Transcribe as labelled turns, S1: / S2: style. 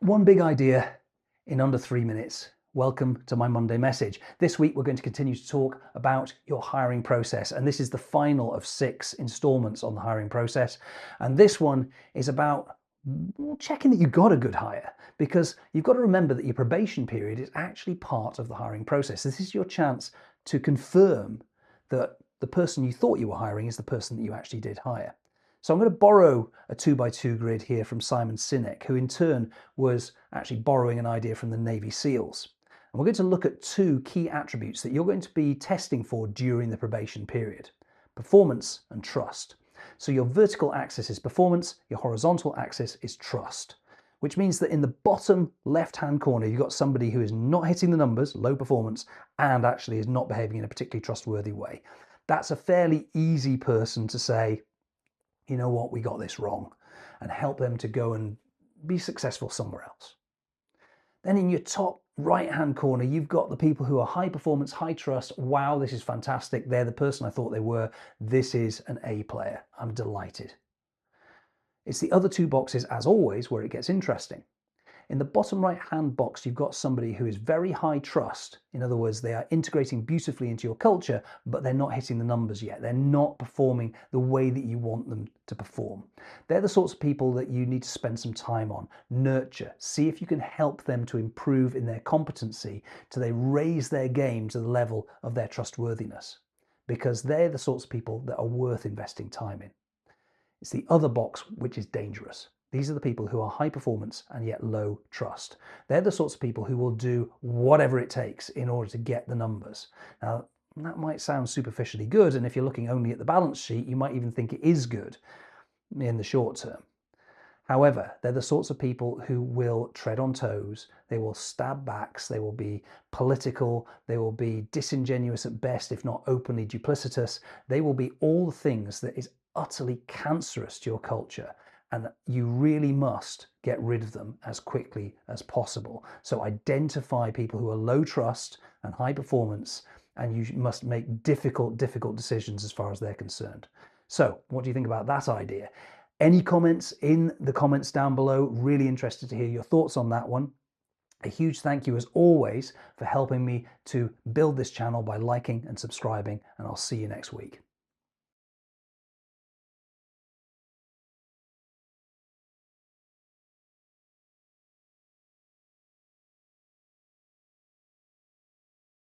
S1: One big idea in under 3 minutes. Welcome to my Monday message. This week, we're going to continue to talk about your hiring process. And this is the final of 6 installments on the hiring process. And this one is about checking that you got a good hire, because you've got to remember that your probation period is actually part of the hiring process. This is your chance to confirm that the person you thought you were hiring is the person that you actually did hire. So I'm going to borrow a 2x2 grid here from Simon Sinek, who in turn was actually borrowing an idea from the Navy SEALs. And we're going to look at 2 key attributes that you're going to be testing for during the probation period: performance and trust. So your vertical axis is performance, your horizontal axis is trust, which means that in the bottom left-hand corner, you've got somebody who is not hitting the numbers, low performance, and actually is not behaving in a particularly trustworthy way. That's a fairly easy person to say, you know what, we got this wrong, and help them to go and be successful somewhere else. Then in your top right-hand corner, you've got the people who are high performance, high trust. Wow, this is fantastic. They're the person I thought they were. This is an A player. I'm delighted. It's the other 2 boxes, as always, where it gets interesting. In the bottom right-hand box, you've got somebody who is very high trust. In other words, they are integrating beautifully into your culture, but they're not hitting the numbers yet. They're not performing the way that you want them to perform. They're the sorts of people that you need to spend some time on, nurture, see if you can help them to improve in their competency till they raise their game to the level of their trustworthiness, because they're the sorts of people that are worth investing time in. It's the other box which is dangerous. These are the people who are high performance and yet low trust. They're the sorts of people who will do whatever it takes in order to get the numbers. Now, that might sound superficially good, and if you're looking only at the balance sheet, you might even think it is good in the short term. However, they're the sorts of people who will tread on toes, they will stab backs, they will be political, they will be disingenuous at best, if not openly duplicitous. They will be all the things that is utterly cancerous to your culture. And you really must get rid of them as quickly as possible. So identify people who are low trust and high performance, and you must make difficult decisions as far as they're concerned. So what do you think about that idea? Any comments in the comments down below? Really interested to hear your thoughts on that one. A huge thank you as always for helping me to build this channel by liking and subscribing, and I'll see you next week.